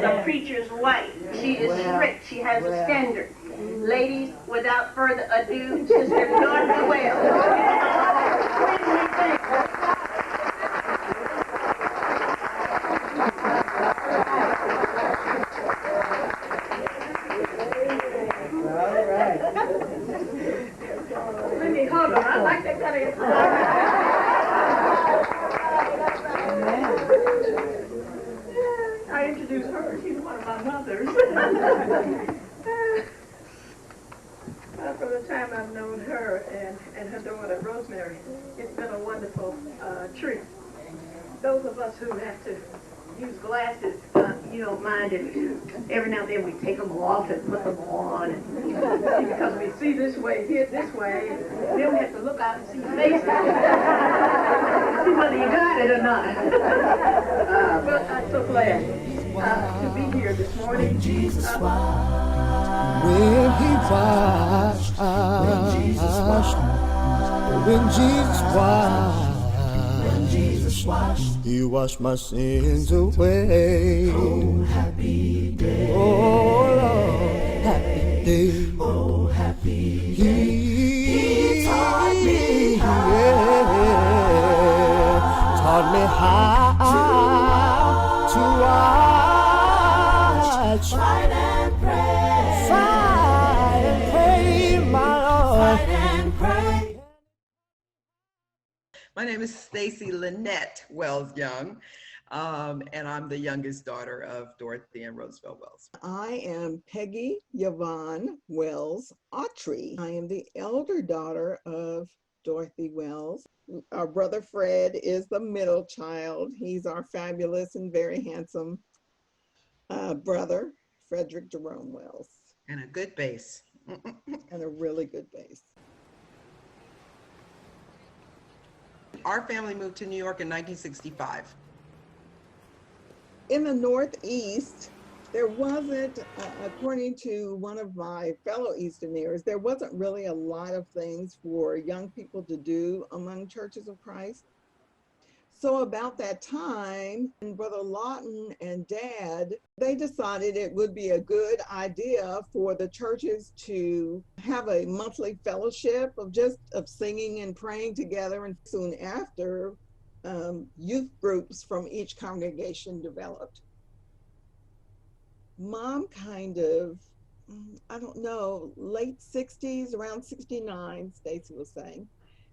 a preacher's wife. She is strict. She has a standard. Ladies, without further ado, Sister Dorothy Wells. What do you think? Let me hug her. I like that kind of. I introduced her. She's one of my mothers. From the time I've known her and her daughter Rosemary, it's been a wonderful treat. Those of us who have to use glasses, you don't mind if every now and then we take them off and put them on, and because we see this way, hear this way, and then we have to look out and see your face, see whether you got it or not. But I'm so glad to be here this morning. When he washed, he washed my sins away. Oh, happy day. Oh, Lord, happy day. Oh, happy day. He taught me how, taught me how to watch. fight and pray. Fight and pray, my Lord. Fight and pray. My name is Stacey Lynette Wells Young, and I'm the youngest daughter of Dorothy and Roosevelt Wells. I am Peggy Yvonne Wells Autry. I am the elder daughter of Dorothy Wells. Our brother Fred is the middle child. He's our fabulous and very handsome brother, Frederick Jerome Wells. And a good bass. And a really good bass. Our family moved to New York in 1965. In the Northeast, there wasn't, according to one of my fellow Easternnaires, there wasn't really a lot of things for young people to do among Churches of Christ. So about that time, Brother Lawton and Dad, they decided it would be a good idea for the churches to have a monthly fellowship of singing and praying together. And soon after, youth groups from each congregation developed. Mom kind of, I don't know, late 60s, around 69, Stacey was saying,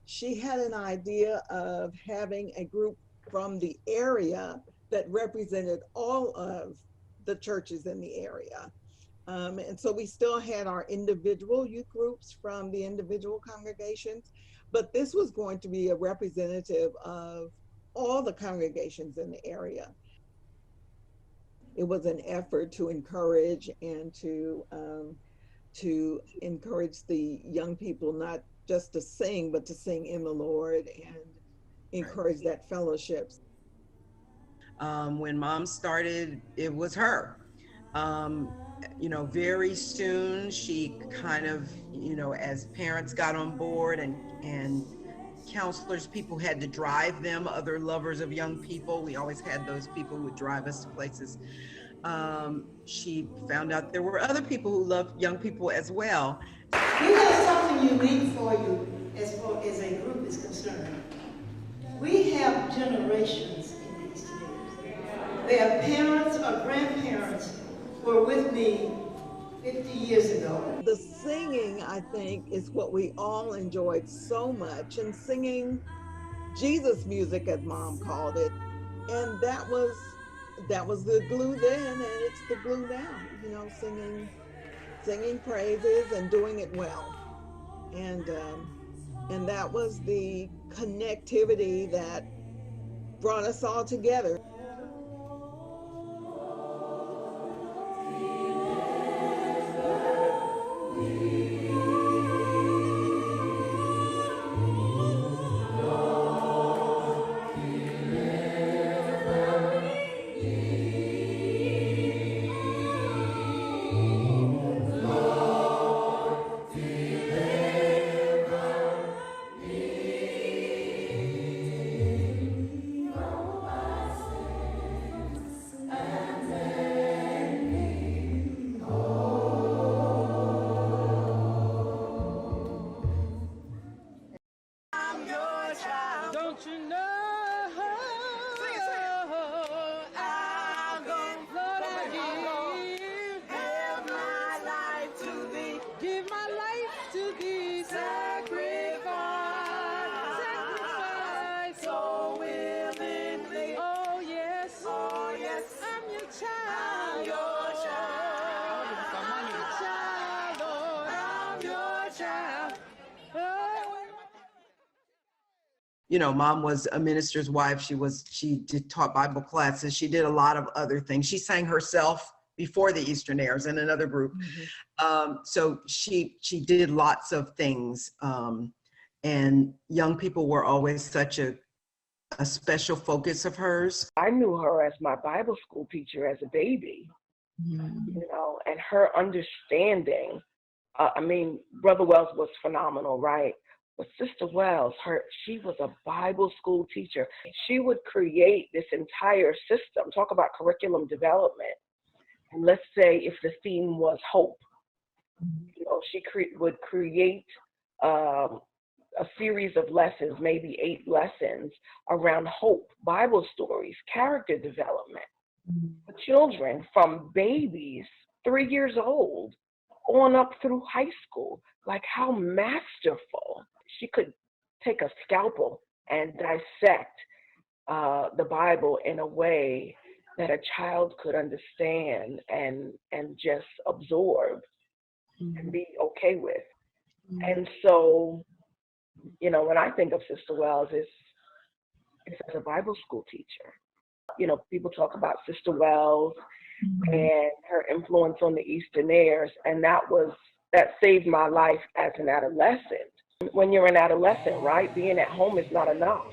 she had an idea of having a group from the area that represented all of the churches in the area. And so we still had our individual youth groups from the individual congregations, but this was going to be a representative of all the congregations in the area. It was an effort to encourage and to encourage the young people not just to sing, but to sing in the Lord and encourage that fellowship. When Mom started, it was her. Very soon she kind of, as parents got on board and counselors, people had to drive them, other lovers of young people. We always had those people who would drive us to places. She found out there were other people who loved young people as well. We have something unique for you as far as a group is concerned. We have generations in these years. Their parents or grandparents were with me 50 years ago. The singing, I think, is what we all enjoyed so much, and singing Jesus music, as Mom called it. And that was the glue then, and it's the glue now, singing praises and doing it well. And that was the connectivity that brought us all together. you know, mom was a minister's wife. She taught Bible classes. She did a lot of other things. She sang herself before the Easternnaires in another group. So she did lots of things. And young people were always such a special focus of hers. I knew her as my Bible school teacher as a baby, you know, and her understanding. I mean, Brother Wells was phenomenal, right? But Sister Wells, she was a Bible school teacher. She would create this entire system, talk about curriculum development. And let's say if the theme was hope, you know, she would create a series of lessons, maybe 8 lessons around hope, Bible stories, character development for children from babies, 3 years old, on up through high school. Like, how masterful. She could take a scalpel and dissect the Bible in a way that a child could understand and just absorb and be okay with. And so, you know, when I think of Sister Wells, it's as a Bible school teacher. You know, people talk about Sister Wells and her influence on the Easternnaires, and that saved my life as an adolescent. When you're an adolescent, right, being at home is not enough.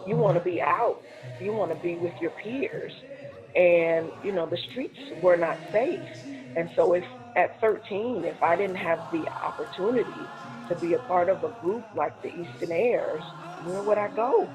You want to be out. You want to be with your peers. And, you know, the streets were not safe. And so at 13, if I didn't have the opportunity to be a part of a group like the Easternnaires, where would I go?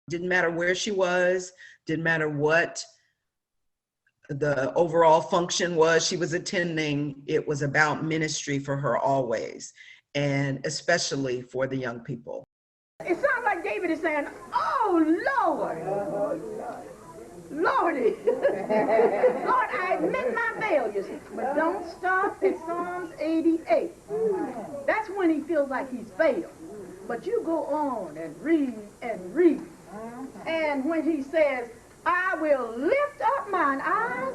Didn't matter where she was, didn't matter what the overall function was she was attending. It was about ministry for her always, and especially for the young people. It sounds like David is saying, oh, Lord. Lordy. Lord, I admit my failures. But don't stop at Psalms 88. That's when he feels like he's failed. But you go on and read and read. And when he says, I will lift up mine eyes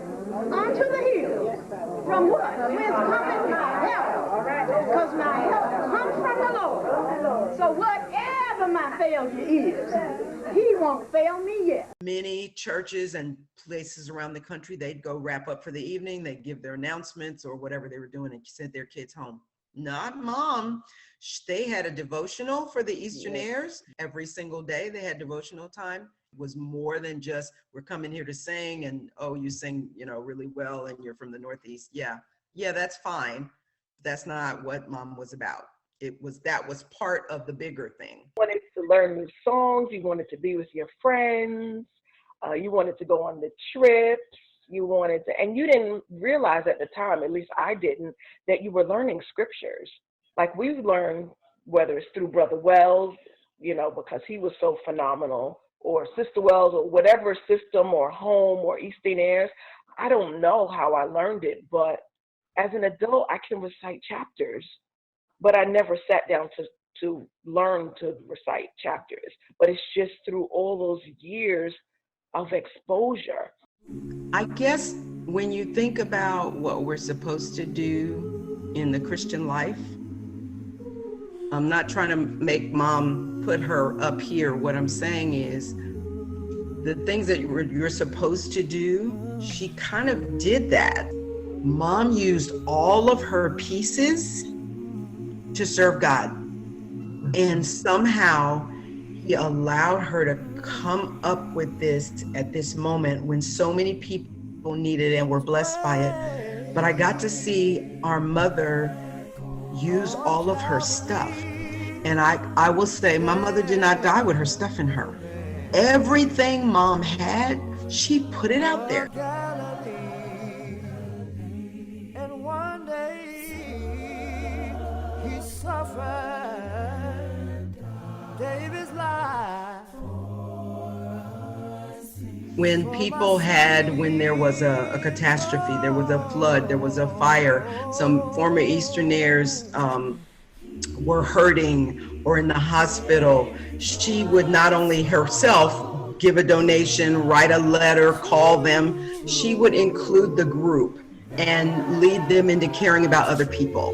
unto the hills. From what? Whence cometh my help? Because my help comes from the Lord. So whatever my failure is, he won't fail me yet. Many churches and places around the country, they'd go wrap up for the evening, they'd give their announcements or whatever they were doing and send their kids home. Not Mom. They had a devotional for the Easternnaires. Every single day they had devotional time. It was more than just, we're coming here to sing and, oh, you sing, you know, really well and you're from the Northeast. Yeah, that's fine. That's not what Mom was about. That was part of the bigger thing. You wanted to learn new songs. You wanted to be with your friends. You wanted to go on the trips. You wanted to, and you didn't realize at the time, at least I didn't, that you were learning scriptures. Like we've learned, whether it's through Brother Wells, you know, because he was so phenomenal, or Sister Wells, or whatever system or home or Easternnaires. I don't know how I learned it, but as an adult, I can recite chapters, but I never sat down to learn to recite chapters. But it's just through all those years of exposure. I guess when you think about what we're supposed to do in the Christian life, I'm not trying to make Mom put her up here. What I'm saying is the things that you're supposed to do, she kind of did that Mom used all of her pieces to serve God. And somehow he allowed her to come up with this at this moment when so many people needed it and were blessed by it. But I got to see our mother use all of her stuff. And I will say, my mother did not die with her stuff in her. Everything Mom had, she put it out there. And one day he suffered David's life. When people when there was a catastrophe, there was a flood, there was a fire, some former Easternnaires were hurting or in the hospital, she would not only herself give a donation, write a letter, call them, she would include the group and lead them into caring about other people.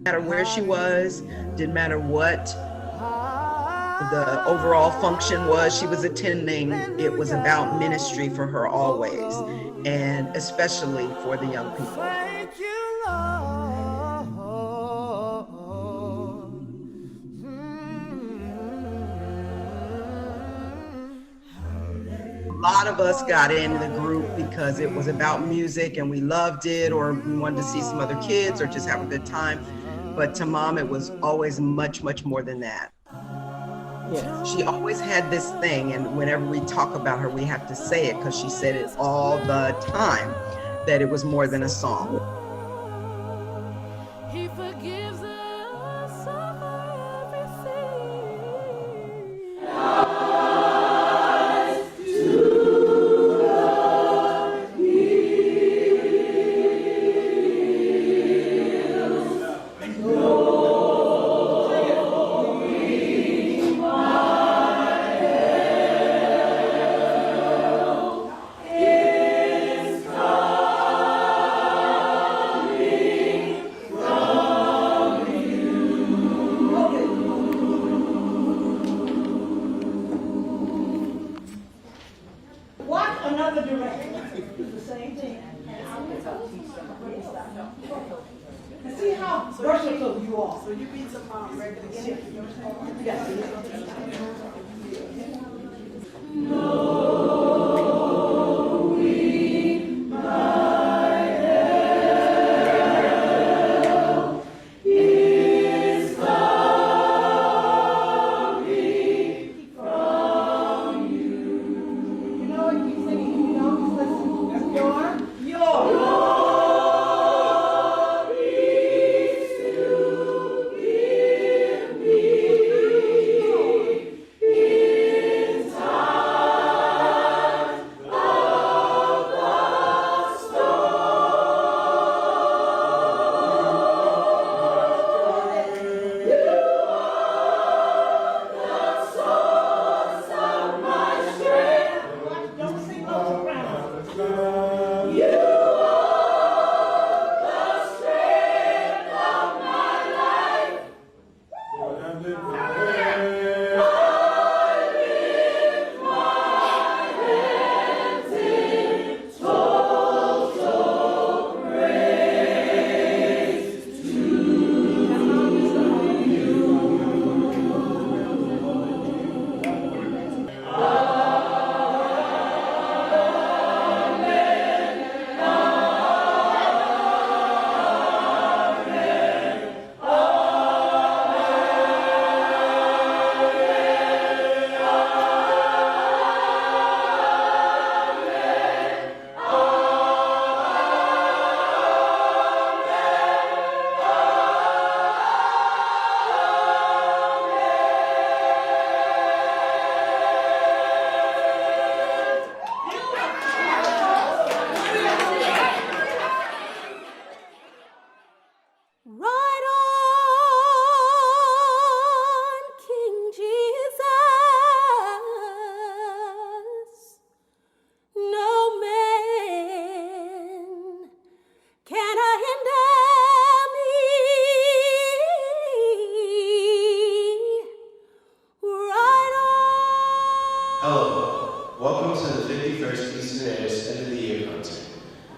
No matter where she was, didn't matter what the overall function was she was attending, it was about ministry for her always, and especially for the young people. Thank you, Lord. A lot of us got in the group because it was about music and we loved it, or we wanted to see some other kids or just have a good time. But to Mom, it was always much, much more than that. Yes. She always had this thing, and whenever we talk about her, we have to say it because she said it all the time, that it was more than a song. He forgives us of everything. Watch another direction. Do the same thing. And see how versatile you are. So you beat some mom regularly. Yes.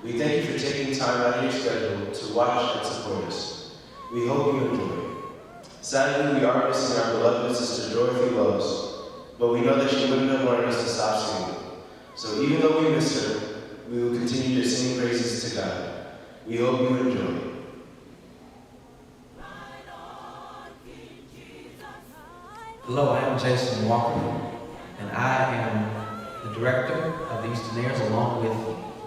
We thank you for taking time out of your schedule to watch and support us. We hope you enjoy. Sadly, we are missing our beloved Sister Dorothy Wells, but we know that she wouldn't have wanted us to stop singing. So even though we miss her, we will continue to sing praises to God. We hope you enjoy. Hello, I am Jason Walker, and I am the director of the Easternnaires along with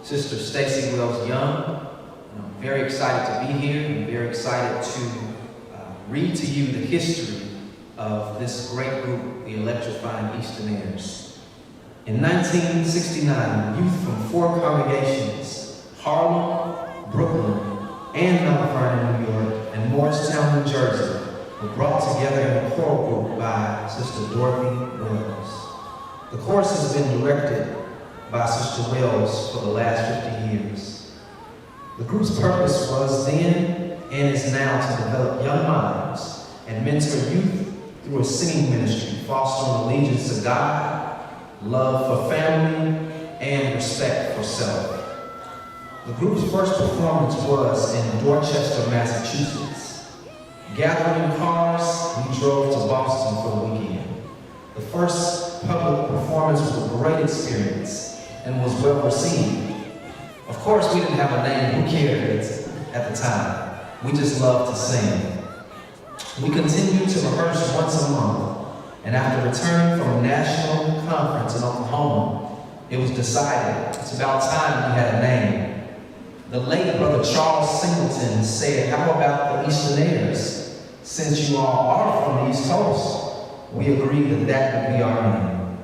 Sister Stacey Wells Young. And I'm very excited to be here and very excited to read to you the history of this great group, the electrifying Easternnaires. In 1969, youth from 4 congregations, Harlem, Brooklyn, and Mount Vernon, New York, and Morristown, New Jersey, were brought together in a choral group by Sister Dorothy Wells. The chorus has been directed by Sister Wells for the last 50 years. The group's purpose was then and is now to develop young minds and mentor youth through a singing ministry, fostering allegiance to God, love for family, and respect for self. The group's first performance was in Dorchester, Massachusetts. Gathering in cars, we drove to Boston for the weekend. The first public performance was a great experience and was well received. Of course, we didn't have a name, who cared at the time. We just loved to sing. We continued to rehearse once a month, and after returning from a national conference in Oklahoma, it was decided it's about time we had a name. The late Brother Charles Singleton said, how about the Easternnaires? Since you all are from the East Coast, we agreed that that would be our name.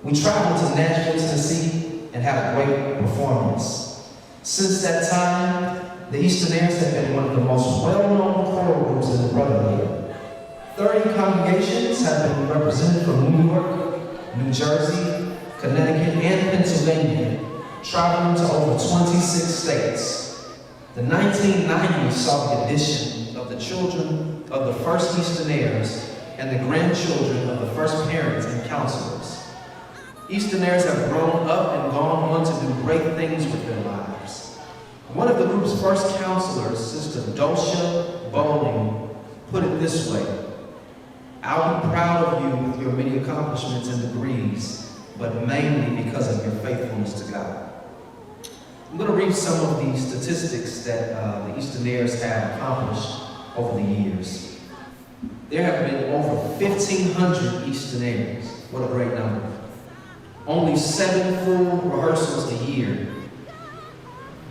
We traveled to Nashville, Tennessee, and had a great performance. Since that time, the Easternnaires have been one of the most well-known choral groups in the Brotherhood. 30 congregations have been represented from New York, New Jersey, Connecticut, and Pennsylvania, traveling to over 26 states. The 1990s saw the addition of the children of the first Easternnaires and the grandchildren of the first parents and counselors. Easternnaires have grown up and gone on to do great things with their lives. One of the group's first counselors, Sister Dosha Bowling, put it this way: I'll be proud of you with your many accomplishments and degrees, but mainly because of your faithfulness to God. I'm going to read some of the statistics that the Easternnaires have accomplished over the years. There have been over 1,500 Easternnaires. What a great number. Only 7 full rehearsals a year.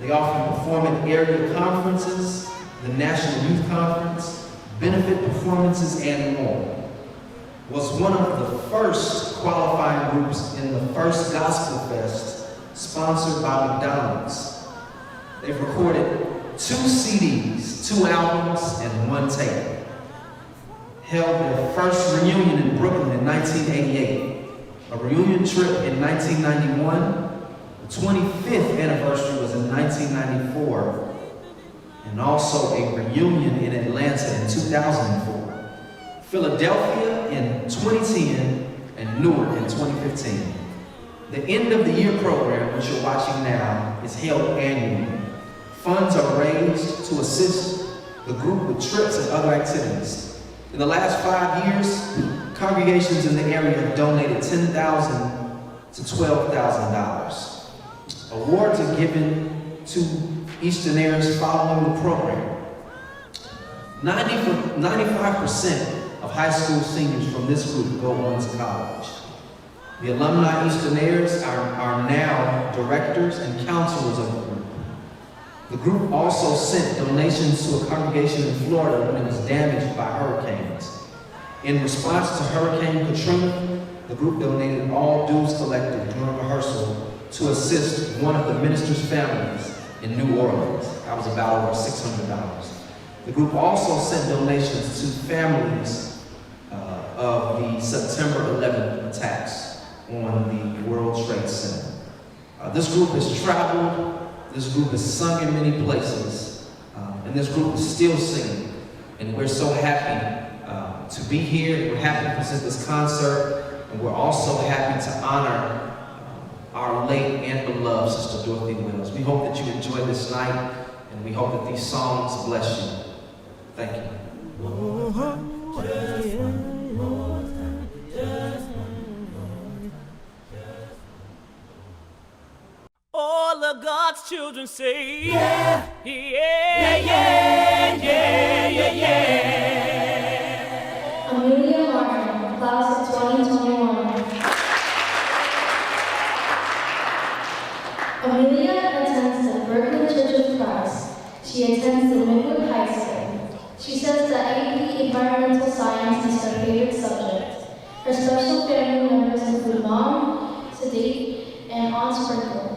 They often perform at area conferences, the National Youth Conference, benefit performances, and more. Was one of the first qualifying groups in the first Gospel Fest sponsored by McDonald's. They've recorded 2 CDs, 2 albums, and 1 tape. Held their first reunion in Brooklyn in 1988, a reunion trip in 1991, the 25th anniversary was in 1994, and also a reunion in Atlanta in 2004, Philadelphia in 2010, and Newark in 2015. The end of the year program, which you're watching now, is held annually. Funds are raised to assist the group with trips and other activities. In the last 5 years, congregations in the area have donated $10,000 to $12,000. Awards are given to Easternnaires following the program. 95% of high school seniors from this group go on to college. The alumni Easternnaires are now directors and counselors of the group. The group also sent donations to a congregation in Florida when it was damaged by hurricanes. In response to Hurricane Katrina, the group donated all dues collected during rehearsal to assist one of the minister's families in New Orleans. That was about over $600. The group also sent donations to families of the September 11th attacks on the World Trade Center. This group has traveled. This group has sung in many places, and this group is still singing. And we're so happy to be here. We're happy to present this concert, and we're also happy to honor our late and beloved Sister Dorothy Wells. We hope that you enjoy this night, and we hope that these songs bless you. Thank you. All of God's children say, yeah, yeah, yeah, yeah, yeah, yeah. Amelia Martin, class of 2021. Amelia attends the Berkeley Church of Christ. She attends the Midwood High School. She says that AP Environmental Science is her favorite subject. Her special family members include Mom, Sadiq, and Aunt Sprinkle.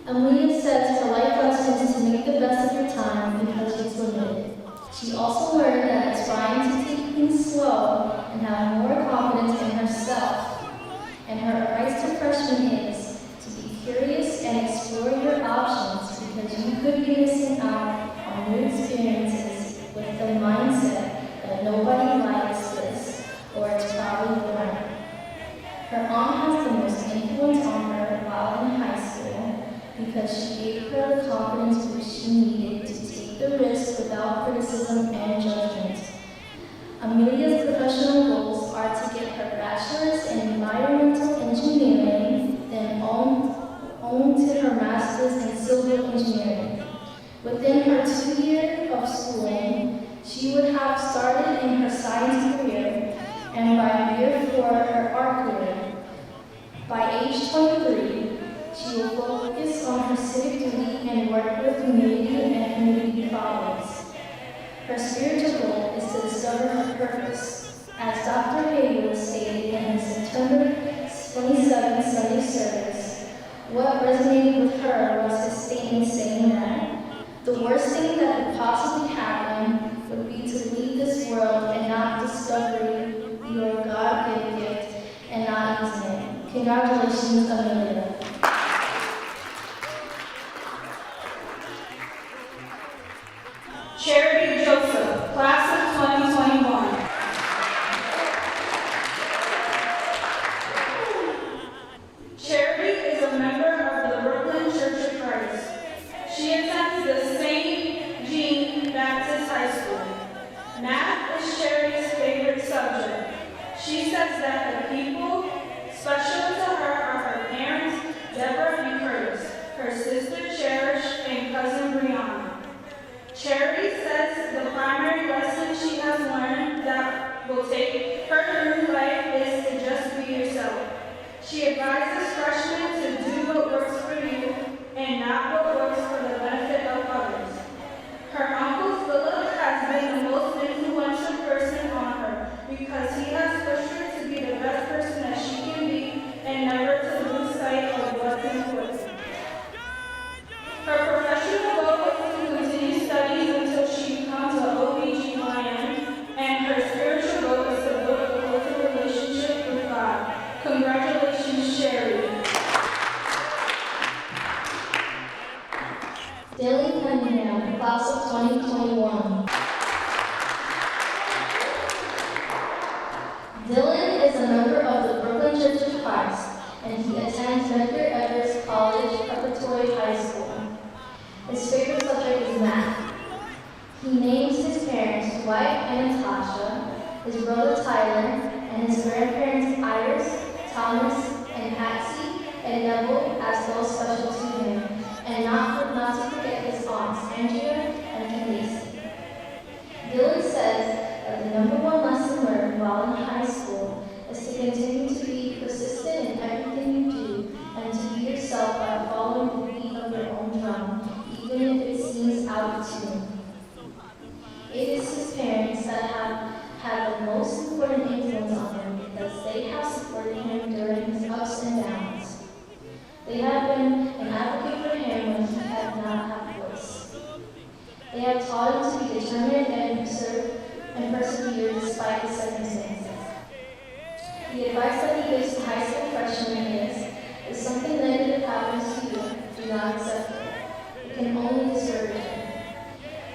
Amelia says her life lesson is to make the best of your time because it's limited. She also learned that it's fine to take things slow and have more confidence in herself. And her advice to freshmen is to be curious and explore your options because you could be missing out on new experiences with the mindset that nobody likes this or it's probably boring. Her aunt has the most influence on her while in high school because she gave her the confidence which she needed to take the risk without criticism and judgment. Amelia's professional goals are to get her bachelor's in environmental engineering, then on to her master's in civil engineering. Within her 2 years of schooling, she would have started in her science career, and by year 4, her art career. By age 23, she will focus on her civic duty and work with community and community problems. Her spiritual goal is to discover her purpose. As Dr. Haywood stated in his September 27th Sunday service, what resonated with her was his statement saying that the worst thing that could possibly happen would be to leave this world and not discover your God-given gift and not using it. Congratulations, Amelia. Charity Joseph, class of 2021. Charity is a member of the Brooklyn Church of Christ. She attends the St. Jean Baptist High School. Math is Charity's favorite subject. She says that the people special to her are her parents, Deborah and Curtis, her sister Cherish, and cousin Brianna. Charity says the primary lesson she has learned that will take her through life is to just be yourself. She advises freshmen to do what works for you and not what works for the benefit of others. Her uncle Philip has been the most influential person on her because he has pushed her to be the best person that she can be and never to lose sight of what's important. Her professional goal is to continue studies until she becomes an OBGYN, and her spiritual goal is to build a closer relationship with God. Congratulations, Sherry. Dylan Cunningham, class of 2021. Dylan is a member of the Brooklyn Church of Christ, and he attends Medgar Evers College Preparatory High School. His favorite subject is math. He names his parents Dwight and Natasha, his brother Tyler, and his grandparents Iris, Thomas, and Patsy, and Neville as those special to him, and not to forget his aunts Andrea and Candace. Dylan says that the number one lesson learned while in high school is to continue to be persistent in everything you do and to be yourself by following the beat of your own drum, even if it seems out of tune. It is his parents that have had the most important influence on him because they have supported him during his ups and downs. They have been an advocate for him when he had not had a voice. They have taught him to be determined and persevere despite his circumstances. The advice that he gives to high school freshmen is, if something negative happens to you, do not accept it. It can only discourage you.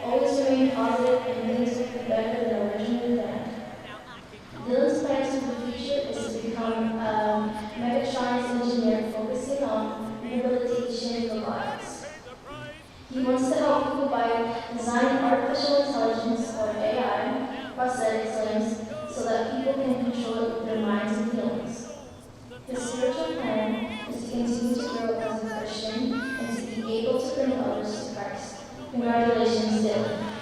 Always remain positive and things will be better than originally planned. Dylan's plans for the future is to become a mechatronics engineer focusing on He wants to help people by designing artificial intelligence, or AI, prosthetics limbs, so that people can control their minds and feelings. His spiritual plan is to continue to grow as a Christian and to be able to bring others to Christ. Congratulations, Dylan.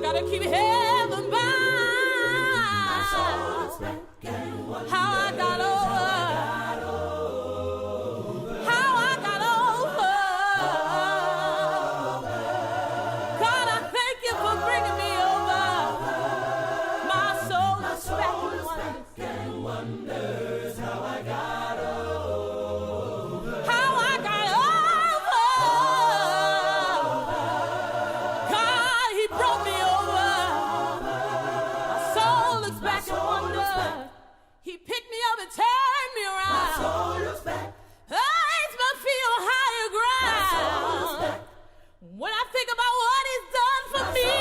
gotta keep heaven bound. My soul looks back and wonders How I got over. How I got over. God, I thank you for bringing me over. My soul looks back and wonders how I got over. How I got over. God, He brought me over. My soul looks back and wonders. He picked me up and turned me around. My soul looks back. It's my feet on higher ground. When I think about what He's done for me,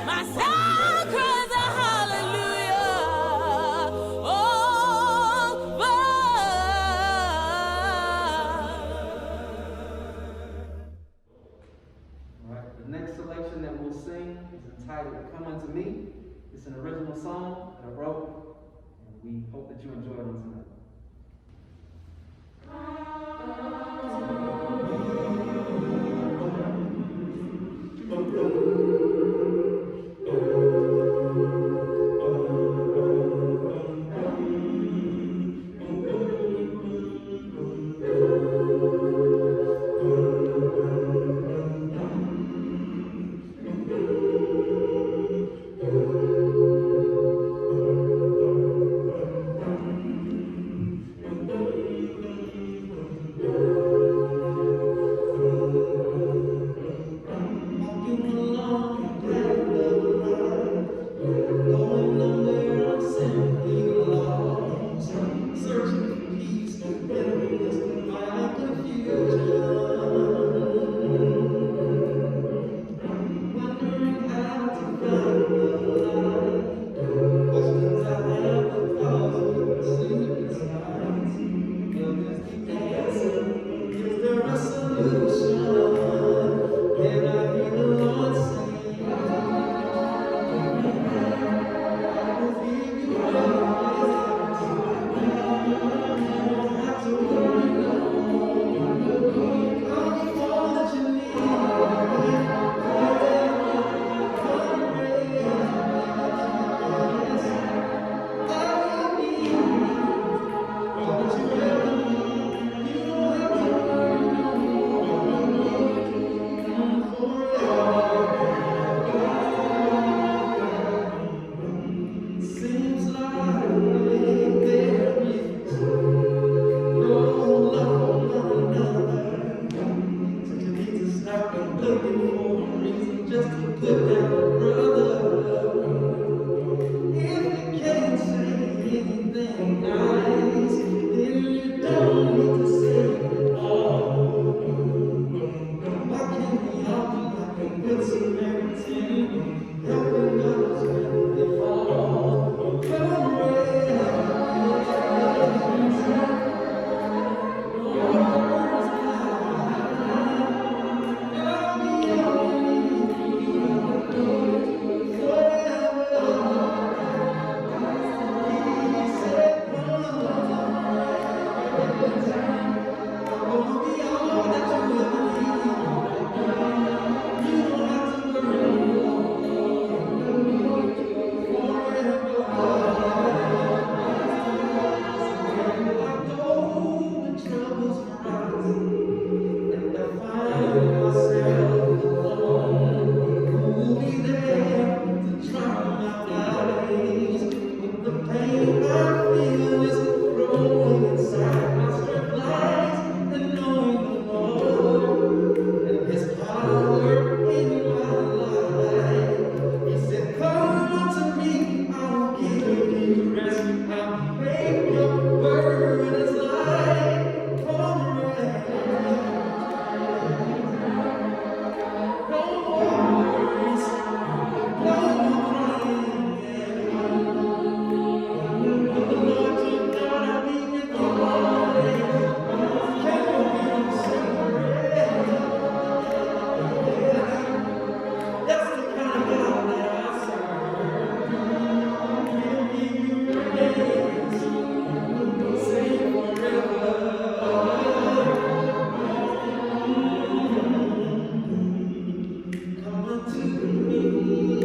my soul cries a hallelujah. All right, the next selection that we'll sing is entitled Come Unto Me. It's an original song that I wrote, and we hope that you enjoy it on tonight. me.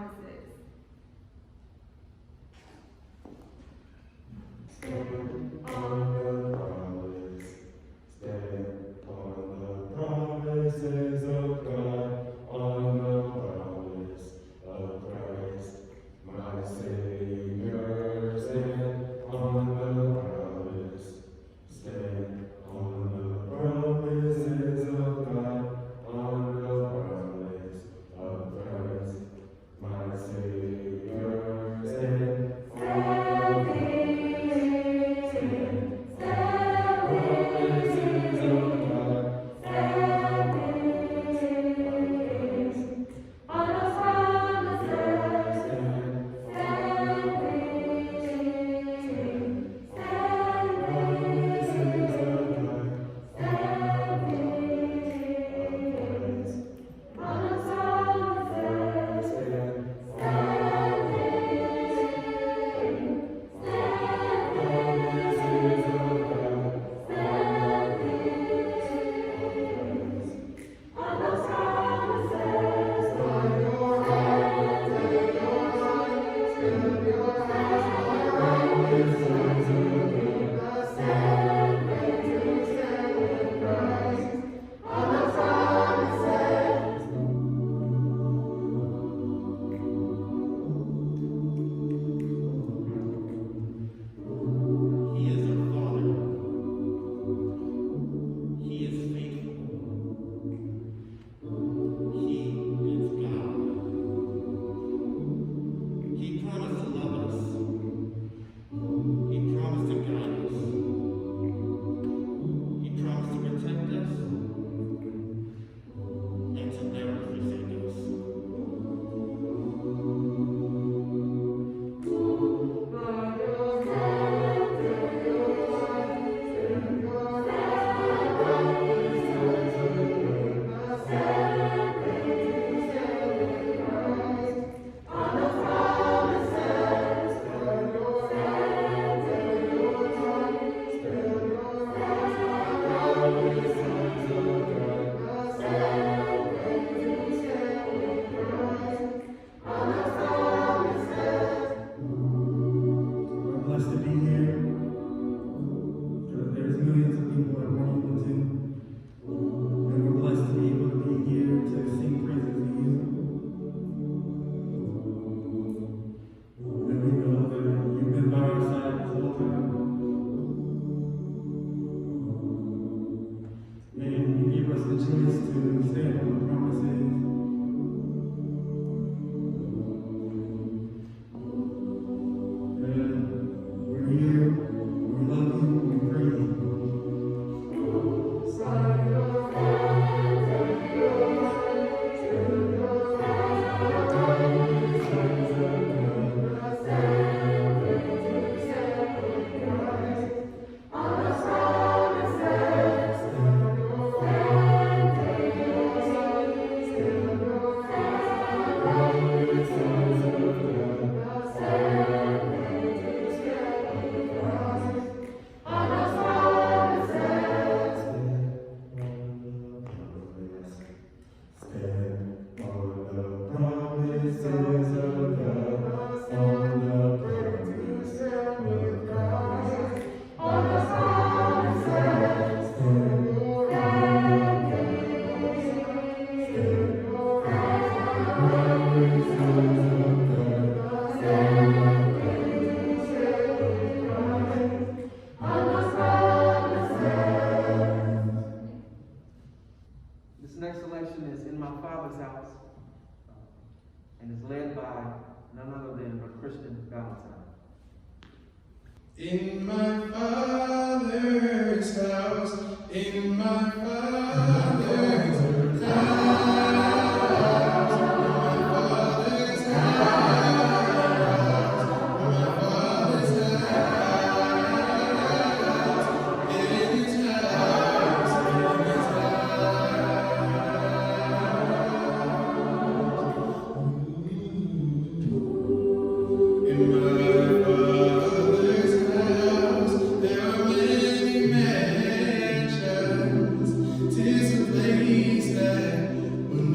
promises. Promises of God, on the promise of Christ, my Savior, stand on the promise, stand on the promises of God, on the promise of Christ, my Savior, stand on the promise, stand promises of God. In my Father's house, in my Father's place that will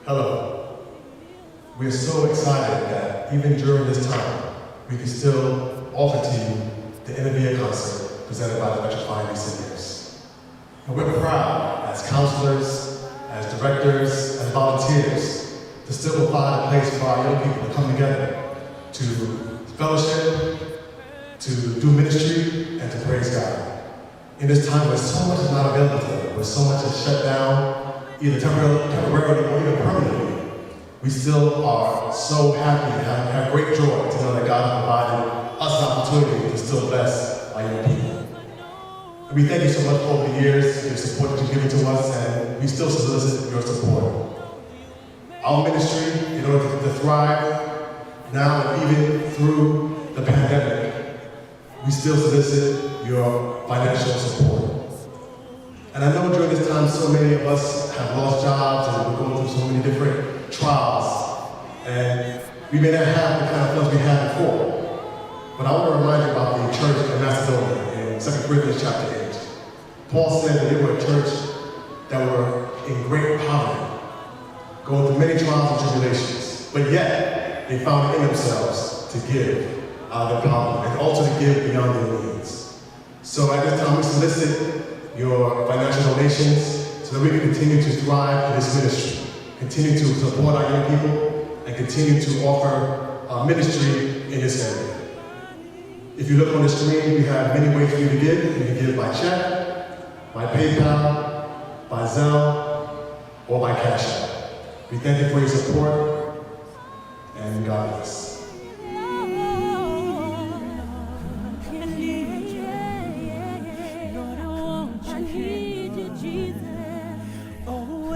Hello. We are so excited that even during this time, we can still offer to you the End of Year concert presented by the Electrifying Easternnaires. And we're proud as counselors, as directors, as volunteers to still provide a place for our young people to come together to fellowship, to do ministry, and to praise God. In this time where so much is not available to them, where so much is shut down, either temporarily or even permanently, we still are so happy and have great joy to know that God has provided us an opportunity to still bless our young people. And we thank you so much for over the years, your support that you've given to us, and we still solicit your support. Our ministry, in order to thrive now and even through the pandemic, we still solicit your financial support. And I know during this time, so many of us have lost jobs and we're going through so many different trials. And we may not have the kind of funds we had before. But I want to remind you about the church in Macedonia in 2 Corinthians chapter 8. Paul said that they were a church that were in great poverty, going through many trials and tribulations. But yet, they found it in themselves to give out of their poverty and also to give beyond their needs. So at this time, we solicit your financial donations so that we can continue to thrive in this ministry, continue to support our young people, and continue to offer ministry in this area. If you look on the screen, we have many ways for you to give. You can give by check, by PayPal, by Zelle, or by Cash App. We thank you for your support, and God bless. Oh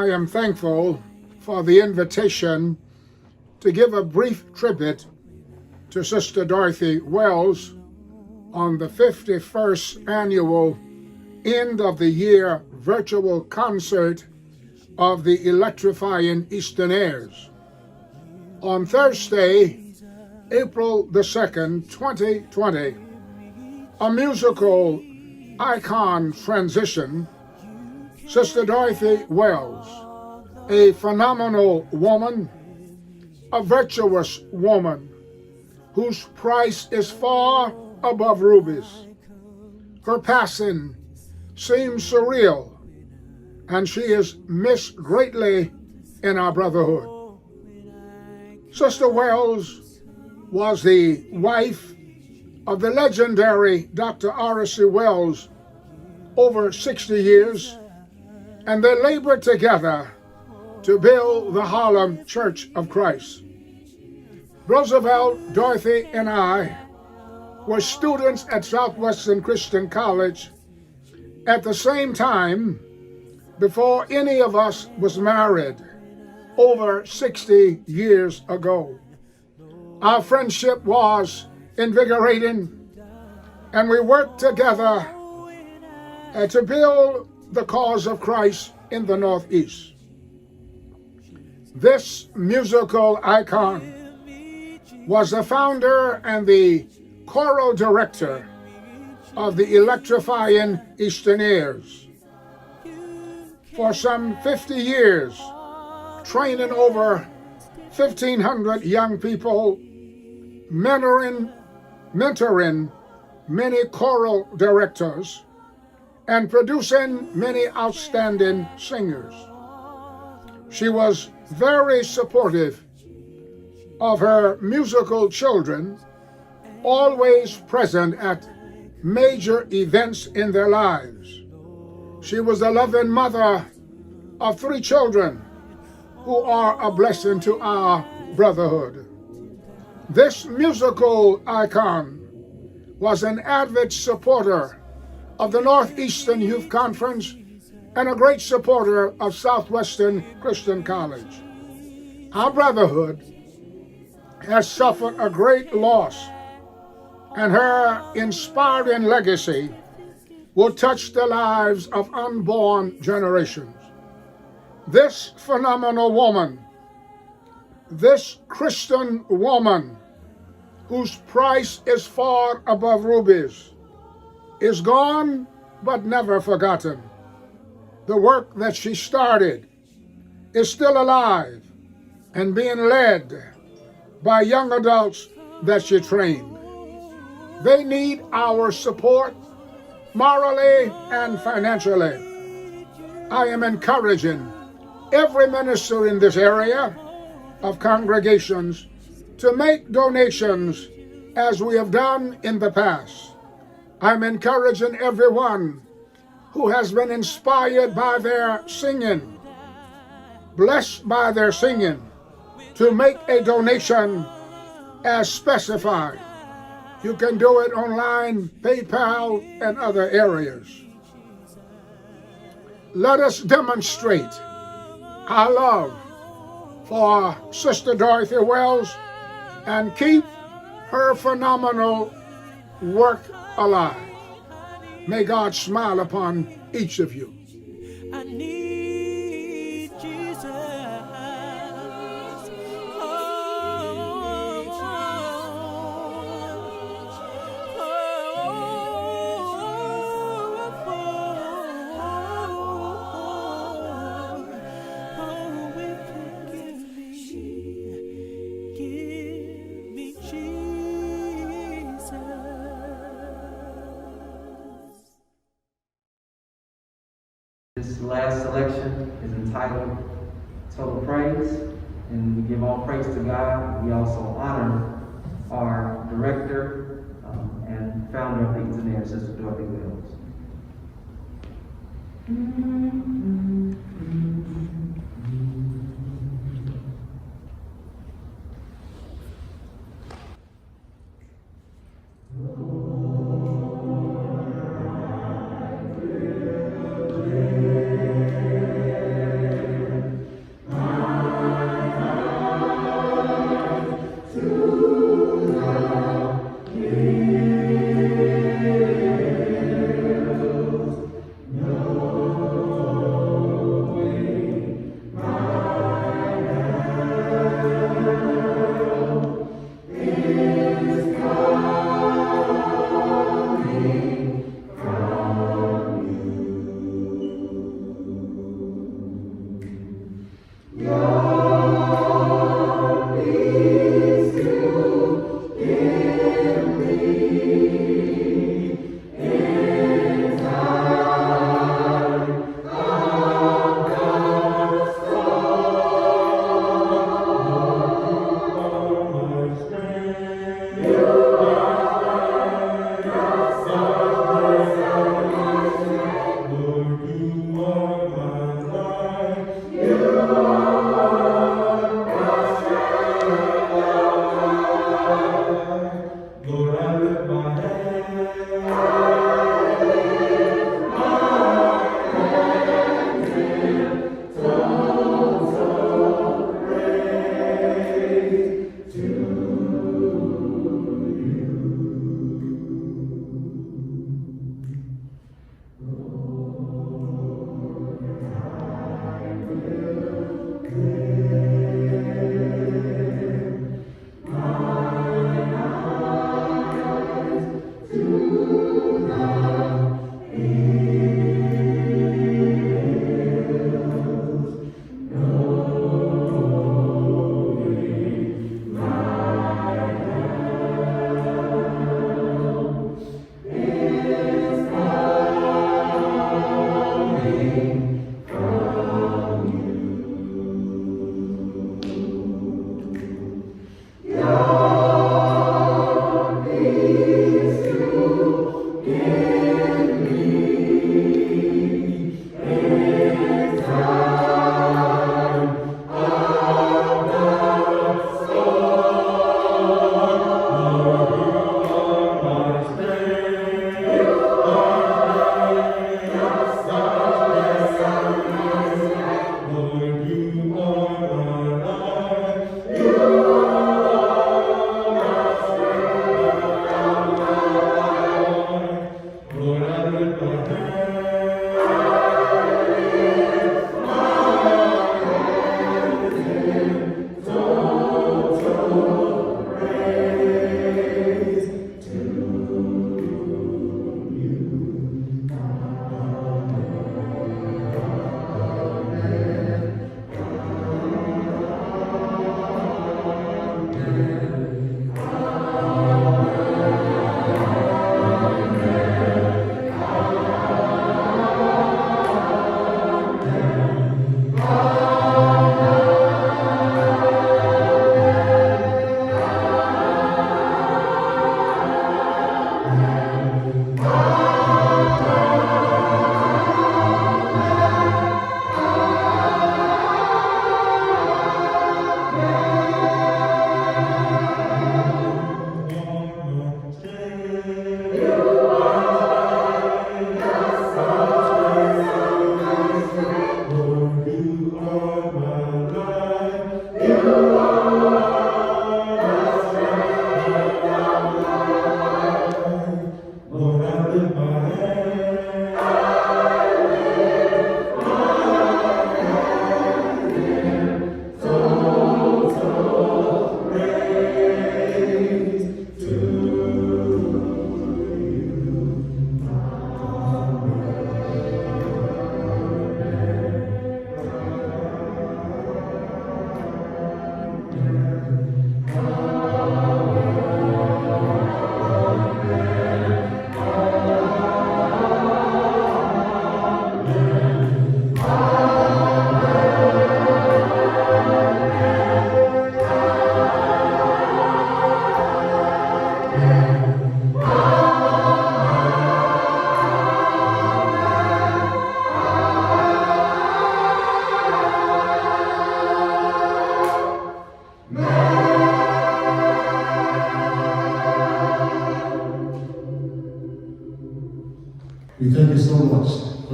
I am thankful for the invitation to give a brief tribute to Sister Dorothy Wells on the 51st annual end of the year virtual concert of the electrifying Easternnaires. On Thursday, April the 2nd, 2020, a musical icon transition. Sister Dorothy Wells, a phenomenal woman, a virtuous woman, whose price is far above rubies. Her passing seems surreal, and she is missed greatly in our brotherhood. Sister Wells was the wife of the legendary Dr. R.C. Wells over 60 years, and they labored together to build the Harlem Church of Christ. Roosevelt, Dorothy, and I were students at Southwestern Christian College at the same time before any of us was married over 60 years ago. Our friendship was invigorating, and we worked together to build the cause of Christ in the Northeast. This musical icon was the founder and the choral director of the electrifying Easternnaires. For some 50 years, training over 1,500 young people, mentoring many choral directors, and producing many outstanding singers. She was very supportive of her musical children, always present at major events in their lives. She was a loving mother of 3 children who are a blessing to our brotherhood. This musical icon was an avid supporter of the Northeastern Youth Conference and a great supporter of Southwestern Christian College. Our brotherhood has suffered a great loss, and her inspiring legacy will touch the lives of unborn generations. This phenomenal woman, this Christian woman, whose price is far above rubies, is gone but never forgotten. The work that she started is still alive and being led by young adults that she trained. They need our support morally and financially. I am encouraging every minister in this area of congregations to make donations as we have done in the past. I'm encouraging everyone who has been inspired by their singing, blessed by their singing, to make a donation as specified. You can do it online, PayPal, and other areas. Let us demonstrate our love for Sister Dorothy Wells and keep her phenomenal work alive. May God smile upon each of you. I need Jesus. This last selection is entitled Total Praise, and we give all praise to God. We also honor our director and founder of the Easternnaire, Sister Dorothy Wells. You are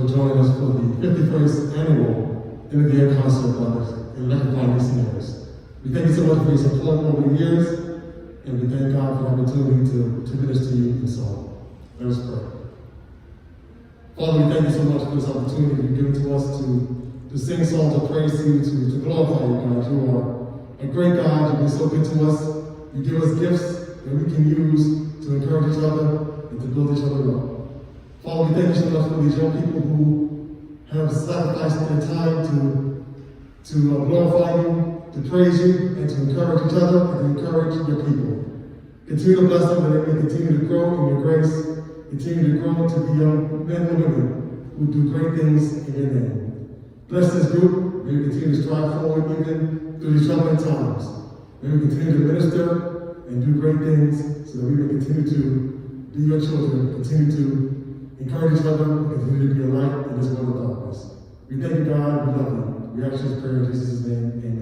for joining us for the 51st annual End-of-the-Year Concert in Electrifying Easternnaires. We thank you so much for your support over the years, and we thank God for the opportunity to minister to you in song. Let us pray. Father, we thank you so much for this opportunity you've given to us to sing songs of praise to you, to glorify you, God. You are a great God. You've been so good to us. You give us gifts that we can use to encourage each other and to build each other up. Father, we thank you so much for these young people who have sacrificed their time to glorify you, to praise you, and to encourage each other and to encourage your people. Continue to bless them that they may continue to grow in your grace, continue to grow to be young men and women who do great things in your name. Bless this group. May we continue to strive forward even through these troubling times. May we continue to minister and do great things so that we may continue to be your children, continue to encourage each other, and continue to be a light in this world of darkness. We thank you, God. We love you. We ask you to pray in Jesus' name. Amen.